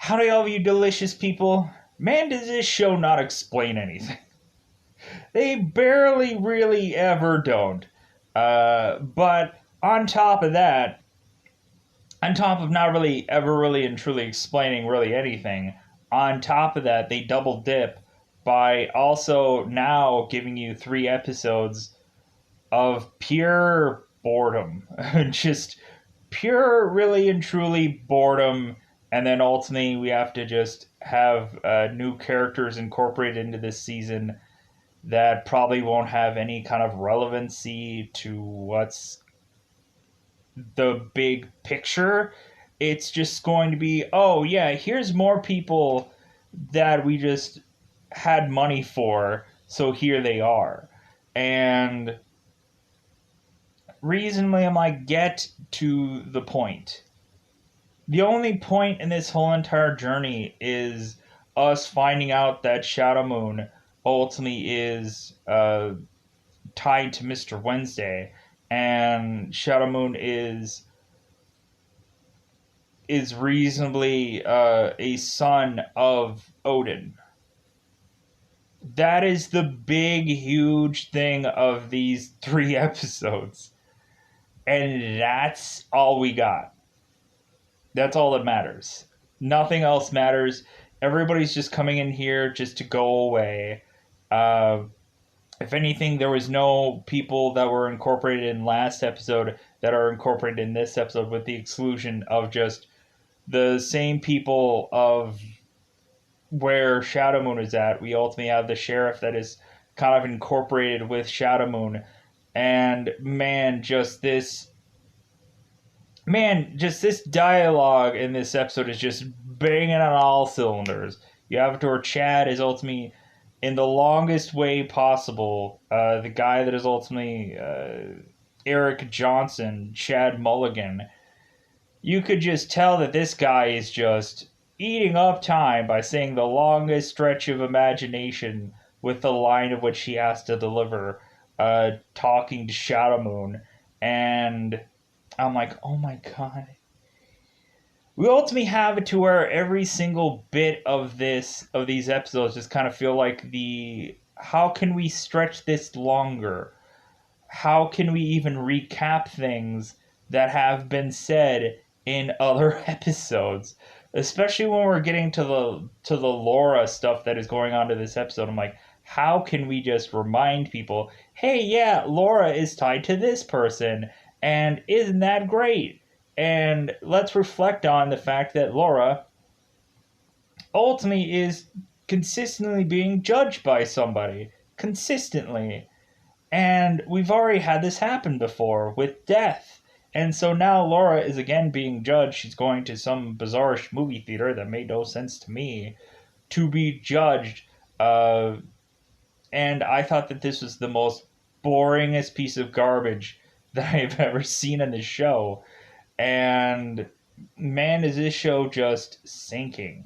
Howdy, all of you delicious people. Man, does this show not explain anything? They barely really ever don't. But on top of that, on top of not really ever really and truly explaining really anything, on top of that, they double dip by also now giving you 3 episodes of pure boredom. Just pure, really and truly boredom. And then ultimately, we have to just have new characters incorporated into this season that probably won't have any kind of relevancy to what's the big picture. It's just going to be, oh, yeah, here's more people that we just had money for, so here they are. And reasonably, I'm like, get to the point. The only point in this whole entire journey is us finding out that Shadow Moon ultimately is tied to Mr. Wednesday, and Shadow Moon is reasonably a son of Odin. That is the big, huge thing of these 3 episodes, and that's all we got. That's all that matters. Nothing else matters. Everybody's just coming in here just to go away. Uh, if anything, there was no people that were incorporated in last episode that are incorporated in this episode, with the exclusion of just the same people of where Shadow Moon is at. We ultimately have the sheriff that is kind of incorporated with Shadow Moon. And just this dialogue in this episode is just banging on all cylinders. You have it where Chad is ultimately, in the longest way possible, the guy that is ultimately Eric Johnson, Chad Mulligan. You could just tell that this guy is just eating up time by saying the longest stretch of imagination with the line of which he has to deliver, talking to Shadow Moon. And I'm like, oh my god. We ultimately have it to where every single bit of these episodes just kind of feel like the how can we stretch this longer? How can we even recap things that have been said in other episodes? Especially when we're getting to the Laura stuff that is going on to this episode. I'm like, how can we just remind people, hey, yeah, Laura is tied to this person, and isn't that great? And let's reflect on the fact that Laura ultimately is consistently being judged by somebody. Consistently. And we've already had this happen before with Death. And so now Laura is again being judged. She's going to some bizarre movie theater that made no sense to me to be judged. And I thought that this was the most boringest piece of garbage that I've ever seen in this show. And man, is this show just sinking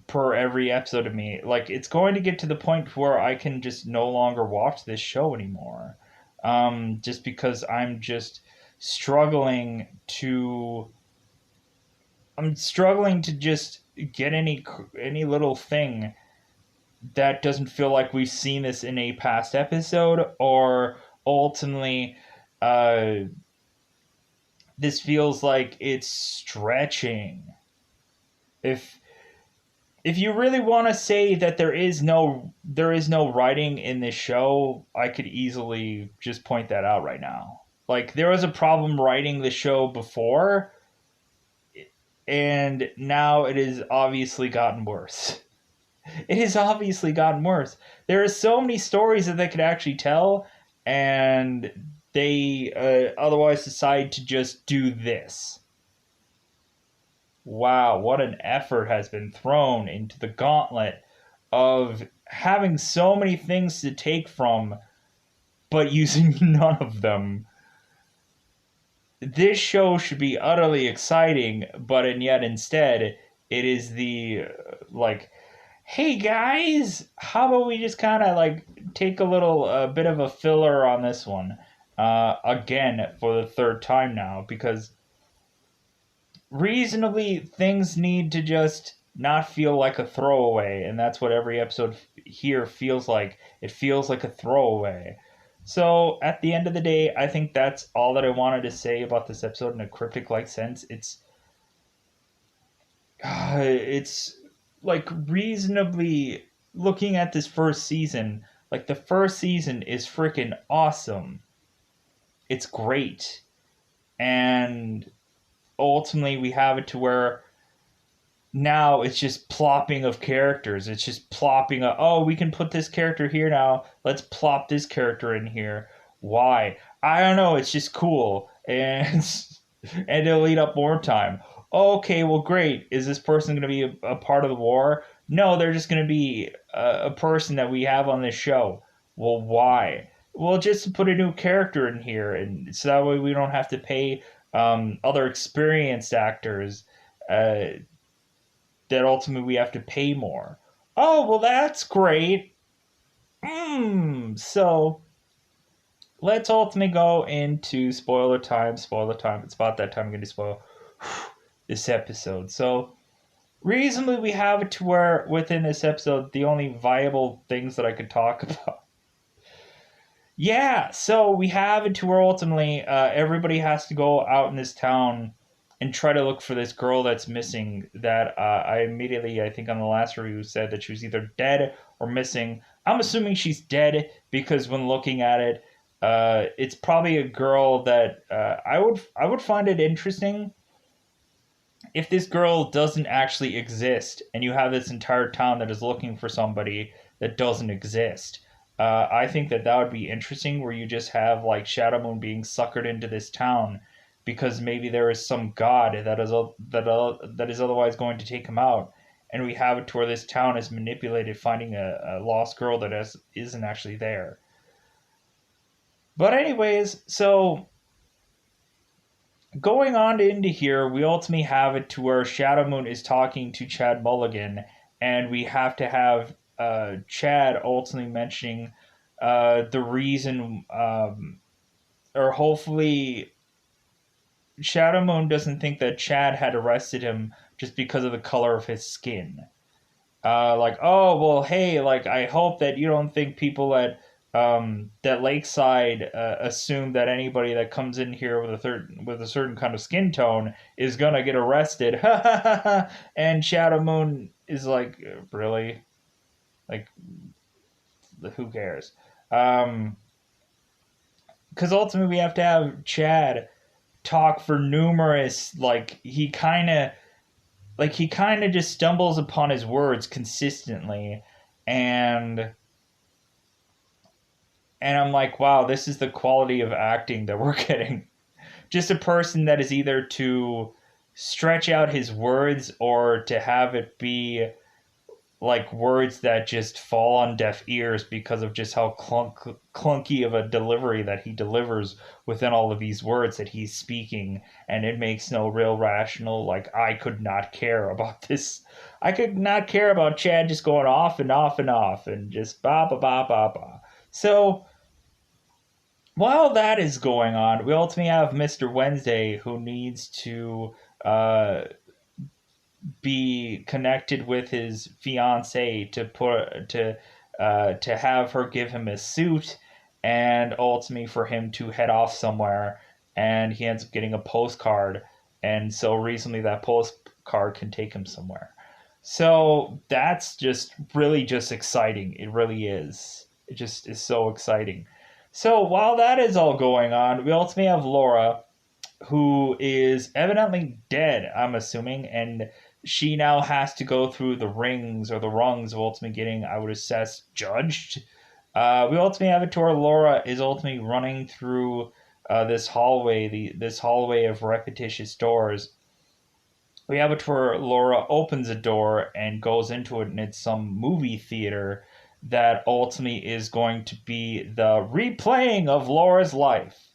per every episode of me. Like, it's going to get to the point where I can just no longer watch this show anymore. Just because I'm just struggling to. I'm struggling to just get any little thing that doesn't feel like we've seen this in a past episode, or ultimately, uh, this feels like it's stretching. If if you really want to say that there is no writing in this show, I could easily just point that out right now. Like, there was a problem writing the show before, and now it has obviously gotten worse. It has obviously gotten worse. There are so many stories that they could actually tell, and they otherwise decide to just do this. Wow, what an effort has been thrown into the gauntlet of having so many things to take from, but using none of them. This show should be utterly exciting, but and yet instead, it is the like, hey guys, how about we just kind of like take a little bit of a filler on this one again for the third time now, because reasonably, things need to just not feel like a throwaway, and that's what every episode here feels like. It feels like a throwaway. So at the end of the day, I think that's all that I wanted to say about this episode in a cryptic like sense. It's like reasonably looking at this first season. Like the first season is freaking awesome. It's great, and ultimately we have it to where now it's just plopping of characters. It's just plopping of, oh, we can put this character here now. Let's plop this character in here. Why? I don't know. It's just cool. And and it'll eat up more time. Okay, well, great. Is this person going to be a part of the war? No, they're just going to be a person that we have on this show. Well, why? Well, just to put a new character in here, and so that way we don't have to pay other experienced actors that ultimately we have to pay more. Oh, well, that's great. So let's ultimately go into spoiler time. Spoiler time. It's about that time I'm going to spoil this episode. So reasonably, we have it to where within this episode, the only viable things that I could talk about. Yeah, so we have it to where ultimately everybody has to go out in this town and try to look for this girl that's missing. That I immediately, I think on the last review, said that she was either dead or missing. I'm assuming she's dead because when looking at it, it's probably a girl that I would find it interesting if this girl doesn't actually exist and you have this entire town that is looking for somebody that doesn't exist. I think that that would be interesting, where you just have like Shadow Moon being suckered into this town because maybe there is some god that is otherwise going to take him out, and we have it to where this town is manipulated, finding a lost girl that isn't actually there. But anyways, so going on into here, we ultimately have it to where Shadow Moon is talking to Chad Mulligan, and we have to have Chad ultimately mentioning the reason, or hopefully, Shadow Moon doesn't think that Chad had arrested him just because of the color of his skin. Like, oh well, hey, like I hope that you don't think people at that Lakeside assume that anybody that comes in here with a certain kind of skin tone is gonna get arrested. And Shadow Moon is like, really, like, who cares? Um, because ultimately we have to have Chad talk for numerous, he kind of just stumbles upon his words consistently, and I'm like, wow, this is the quality of acting that we're getting. Just a person that is either to stretch out his words or to have it be like words that just fall on deaf ears because of just how clunky of a delivery that he delivers within all of these words that he's speaking, and it makes no real rational, like, I could not care about this. I could not care about Chad just going off and off and off and just ba ba ba ba ba. So while that is going on, we ultimately have Mr. Wednesday, who needs to uh, be connected with his fiance to have her give him a suit, and ultimately for him to head off somewhere, and he ends up getting a postcard, and so recently that postcard can take him somewhere. So that's just really just exciting. It really is. It just is so exciting. So while that is all going on, we ultimately have Laura, who is evidently dead, I'm assuming, and she now has to go through the rings or the rungs of ultimately getting, I would assess, judged. We ultimately have it to where Laura is ultimately running through this hallway, this hallway of repetitious doors. We have it to where Laura opens a door and goes into it, and it's some movie theater that ultimately is going to be the replaying of Laura's life.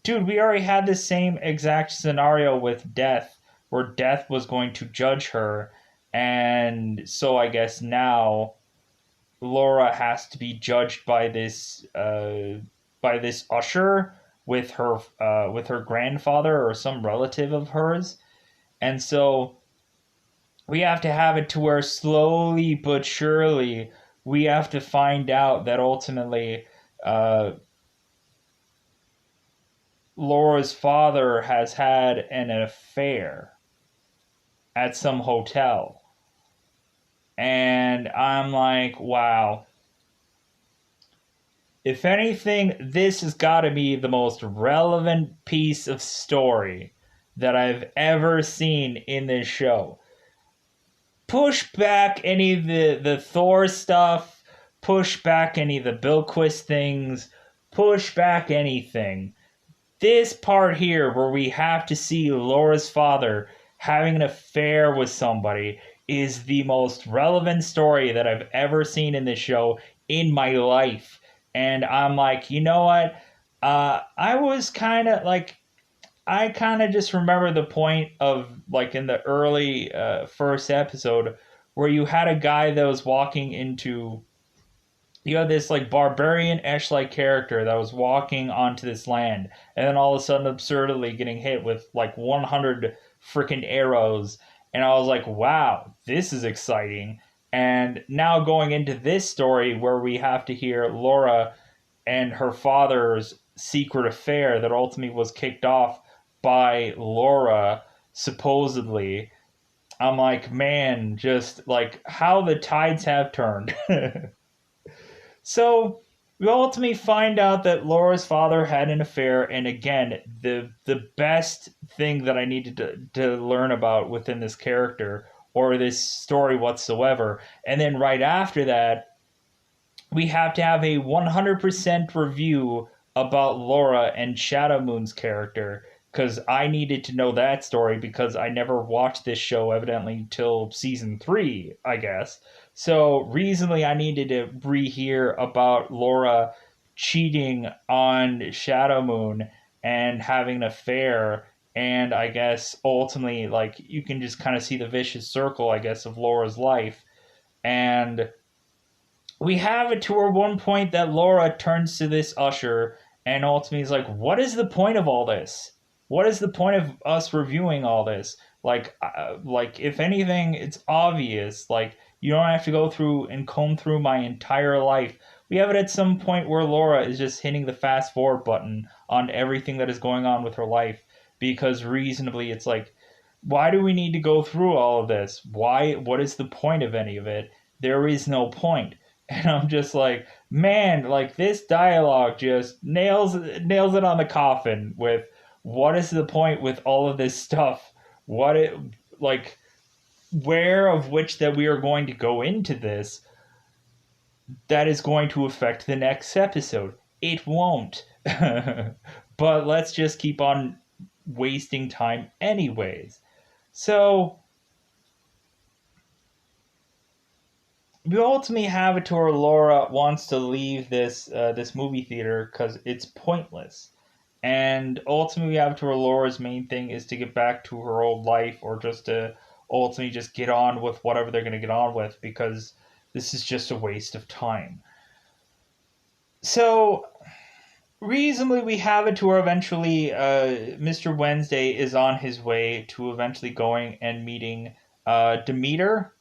Dude, we already had the same exact scenario with Death, where Death was going to judge her, and so I guess now Laura has to be judged by this usher, with her grandfather or some relative of hers. And so we have to have it to where slowly but surely we have to find out that ultimately uh, Laura's father has had an affair at some hotel. And I'm like, wow. If anything, this has got to be the most relevant piece of story that I've ever seen in this show. Push back any of the Thor stuff, push back any of the Bilquist things, push back anything. This part here where we have to see Laura's father having an affair with somebody is the most relevant story that I've ever seen in this show in my life. And I'm like, you know what? I was kind of like, I kind of just remember the point of like in the early first episode where you had a guy that was walking into, you had this like barbarian Esh-like character that was walking onto this land, and then all of a sudden absurdly getting hit with like 100 freaking arrows. And I was like, wow, this is exciting. And now going into this story where we have to hear Laura and her father's secret affair that ultimately was kicked off by Laura, supposedly. I'm like, man, just like how the tides have turned. So we ultimately find out that Laura's father had an affair, and again, the best thing that I needed to learn about within this character or this story whatsoever. And then right after that, we have to have a 100% review about Laura and Shadow Moon's character because I needed to know that story because I never watched this show evidently till season 3, I guess. So recently I needed to rehear about Laura cheating on Shadow Moon and having an affair, and I guess ultimately like you can just kind of see the vicious circle I guess of Laura's life. And we have it to where one point that Laura turns to this usher and ultimately is like, "What is the point of all this? What is the point of us reviewing all this? Like if anything, it's obvious. Like you don't have to go through and comb through my entire life." We have it at some point where Laura is just hitting the fast forward button on everything that is going on with her life because reasonably, it's like, why do we need to go through all of this? Why? What is the point of any of it? There is no point. And I'm just like, man, like this dialogue just nails it on the coffin with what is the point with all of this stuff? What it like where of which that we are going to go into this that is going to affect the next episode. It won't. But let's just keep on wasting time anyways. So we ultimately have it to where Laura wants to leave this movie theater because it's pointless, and ultimately we have it to where Laura's main thing is to get back to her old life or just to ultimately just get on with whatever they're going to get on with because this is just a waste of time. So reasonably we have it to where eventually Mr. Wednesday is on his way to eventually going and meeting Demeter.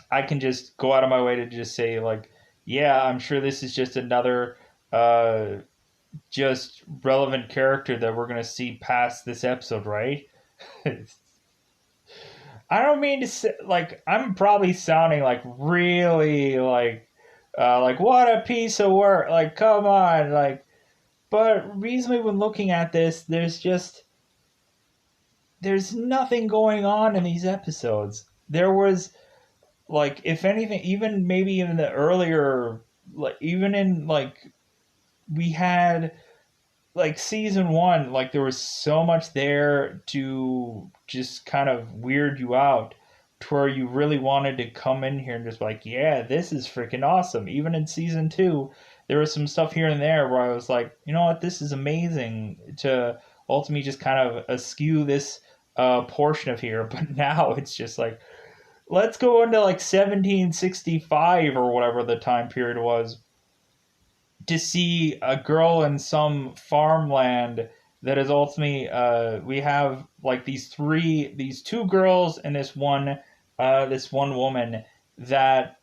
I can just go out of my way to just say like, yeah, I'm sure this is just another uh just relevant character that we're gonna see past this episode, right? I don't mean to say like I'm probably sounding like really like what a piece of work. Like come on, like but reasonably when looking at this, there's nothing going on in these episodes. There was like if anything even maybe in the earlier like even in like we had like season 1 like there was so much there to just kind of weird you out to where you really wanted to come in here and just like yeah this is freaking awesome. Even in season 2 there was some stuff here and there where I was like you know what this is amazing to ultimately just kind of eschew this portion of here. But now it's just like let's go into like 1765 or whatever the time period was to see a girl in some farmland that is ultimately we have like these two girls and this one woman that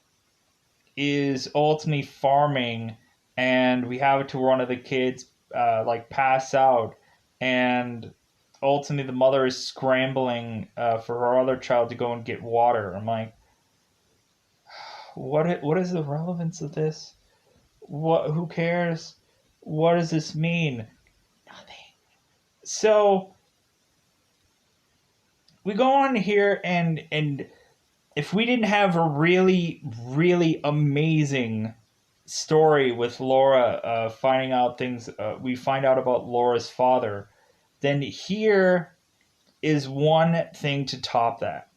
is ultimately farming, and we have it to one of the kids like pass out, and ultimately the mother is scrambling for her other child to go and get water. I'm like, what is the relevance of this? What, who cares? What does this mean? Nothing. So we go on here, and if we didn't have a really really amazing story with Laura finding out things, we find out about Laura's father, then here is one thing to top that,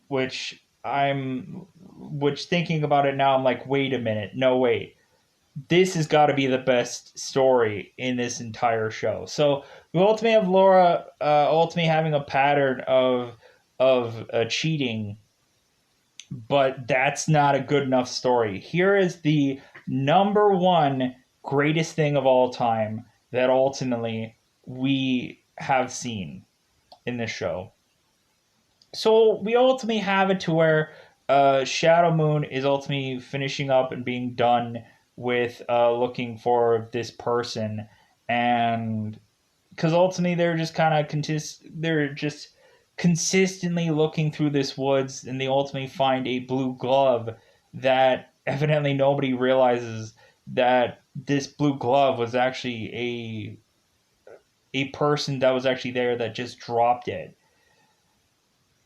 which thinking about it now, I'm like, wait a minute, no, wait, this has got to be the best story in this entire show. So we ultimately have Laura ultimately having a pattern of cheating, but that's not a good enough story. Here is the number one greatest thing of all time that ultimately we have seen in this show. So we ultimately have it to where Shadow Moon is ultimately finishing up and being done with looking for this person, and because ultimately they're just consistently looking through this woods, and they ultimately find a blue glove that evidently nobody realizes that this blue glove was actually a person that was actually there that just dropped it.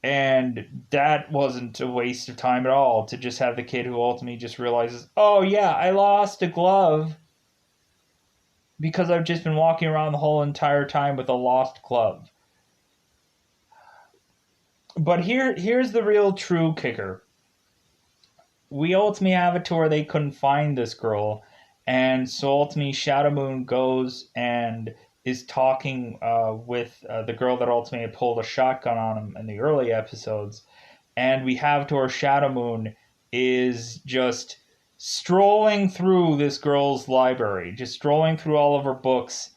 And that wasn't a waste of time at all, to just have the kid who ultimately just realizes, oh yeah, I lost a glove because I've just been walking around the whole entire time with a lost glove. But here's the real true kicker. We ultimately have it to where they couldn't find this girl, and so ultimately Shadow Moon goes and is talking with the girl that ultimately pulled a shotgun on him in the early episodes, and we have to where Shadow Moon is just strolling through this girl's library, just strolling through all of her books,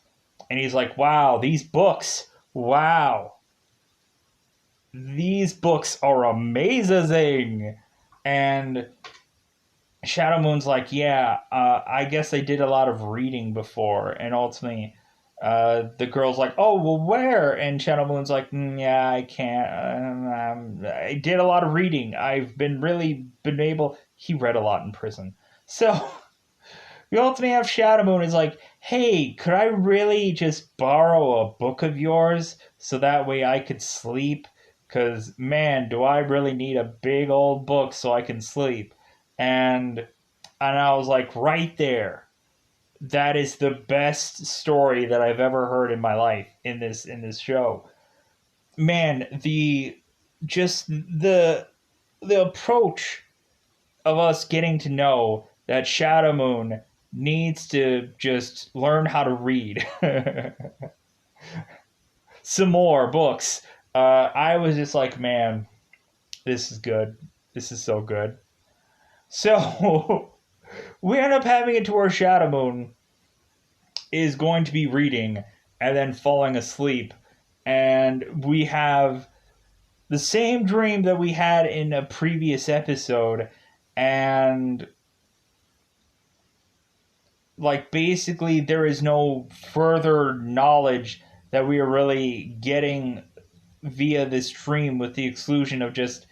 and he's like, wow, these books, wow, these books are amazing. And Shadow Moon's like, yeah, I guess I did a lot of reading before. And ultimately, the girl's like, oh, well, where? And Shadow Moon's like, yeah, I can't. I did a lot of reading. I've been able. He read a lot in prison. So we ultimately have Shadow Moon is like, hey, could I really just borrow a book of yours so that way I could sleep? Because, man, do I really need a big old book so I can sleep? And I was like, right there, that is the best story that I've ever heard in my life in this show. Man, the approach of us getting to know that Shadow Moon needs to just learn how to read some more books. I was just like, man, this is good. This is so good. So we end up having it to where Shadow Moon is going to be reading and then falling asleep. And we have the same dream that we had in a previous episode. And like basically there is no further knowledge that we are really getting via this dream, with the exclusion of just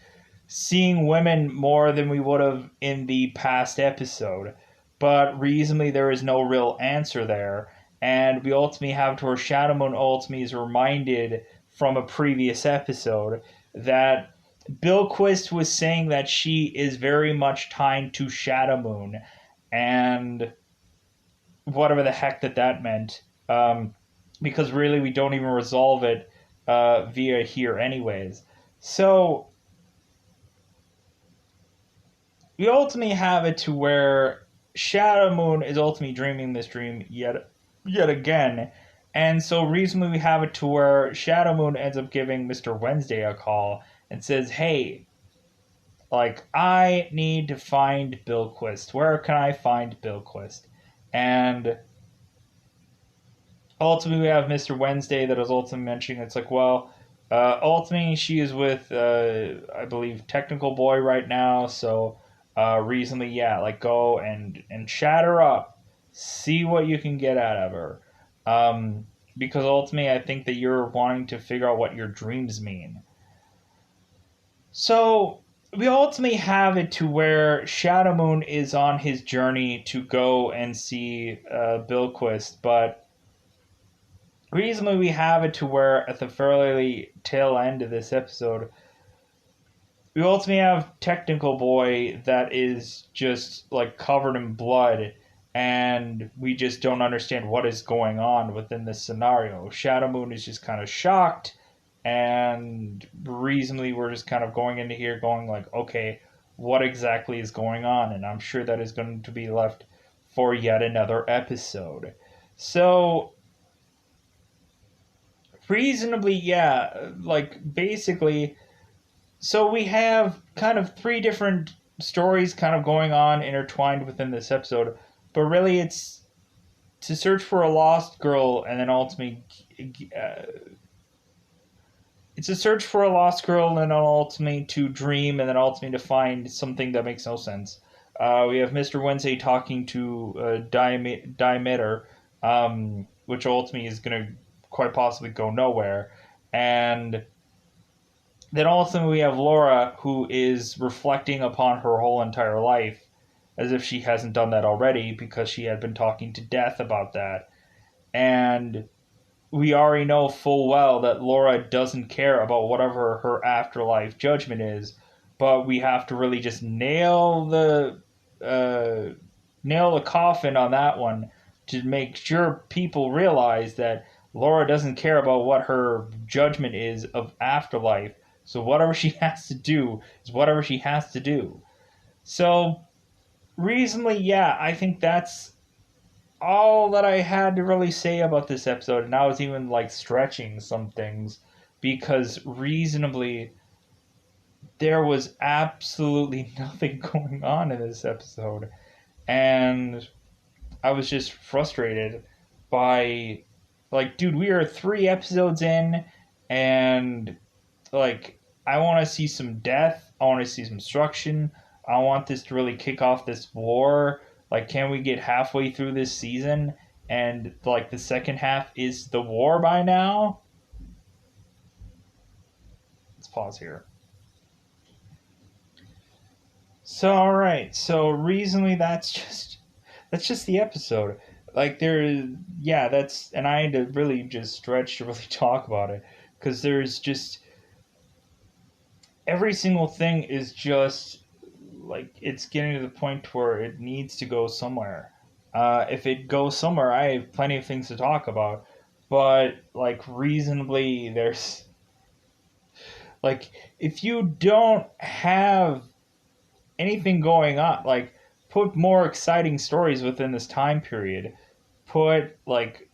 seeing women more than we would have in the past episode. But reasonably, there is no real answer there. And we ultimately have to where Shadow Moon ultimately is reminded from a previous episode that Bilquist was saying that she is very much tied to Shadow Moon. And whatever the heck that meant. Because really, we don't even resolve it via here anyways. So we ultimately have it to where Shadow Moon is ultimately dreaming this dream yet again. And so reasonably we have it to where Shadow Moon ends up giving Mr. Wednesday a call and says, hey, like, I need to find Bilquist. Where can I find Bilquist? And ultimately, we have Mr. Wednesday that is ultimately mentioning it's like, well, ultimately, she is with, I believe, Technical Boy right now. So, reasonably, yeah, like go and chat her up, see what you can get out of her. Because ultimately, I think that you're wanting to figure out what your dreams mean. So we ultimately have it to where Shadow Moon is on his journey to go and see Bilquist, but reasonably we have it to where at the fairly tail end of this episode, we ultimately have Technical Boy that is just like covered in blood, and we just don't understand what is going on within this scenario. Shadow Moon is just kind of shocked, and reasonably we're just kind of going into here going like, okay, what exactly is going on? And I'm sure that is going to be left for yet another episode. So reasonably, yeah, like basically, so we have kind of three different stories kind of going on intertwined within this episode, but really it's to search for a lost girl and then ultimately it's a search for a lost girl and then ultimately to dream and then ultimately to find something that makes no sense. We have Mr. Wednesday talking to Dimeter, which ultimately is going to quite possibly go nowhere. And then ultimately we have Laura, who is reflecting upon her whole entire life, as if she hasn't done that already, because she had been talking to Death about that. And we already know full well that Laura doesn't care about whatever her afterlife judgment is, but we have to really just nail the coffin on that one to make sure people realize that Laura doesn't care about what her judgment is of afterlife. So whatever she has to do is whatever she has to do. So reasonably, yeah, I think that's all that I had to really say about this episode. And I was even like stretching some things because reasonably there was absolutely nothing going on in this episode. And I was just frustrated by like, dude, we are 3 episodes in, and like, I want to see some death. I want to see some destruction. I want this to really kick off this war. Like, can we get halfway through this season and like the second half is the war by now? Let's pause here. So all right, so reasonably that's just the episode. Like there, yeah, that's and I had to really just stretch to really talk about it because there's just every single thing is just like it's getting to the point where it needs to go somewhere. If it goes somewhere, I have plenty of things to talk about, but like reasonably, there's like if you don't have anything going on, like put more exciting stories within this time period, put like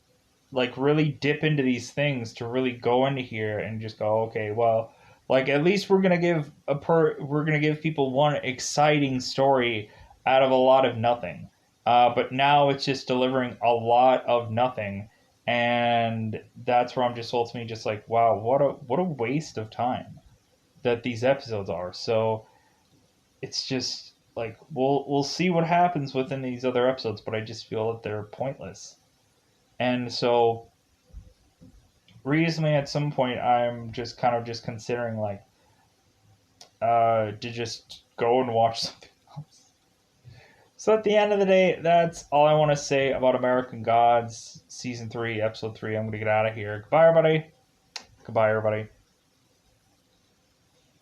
really dip into these things to really go into here and just go okay well like at least we're gonna give people one exciting story out of a lot of nothing, but now it's just delivering a lot of nothing, and that's where I'm just ultimately just like wow what a waste of time that these episodes are. So it's just like we'll see what happens within these other episodes, but I just feel that they're pointless. And so recently at some point I'm just kind of just considering like to just go and watch something else. So at the end of the day, that's all I want to say about American Gods season 3 episode 3. I'm gonna get out of here. Goodbye everybody.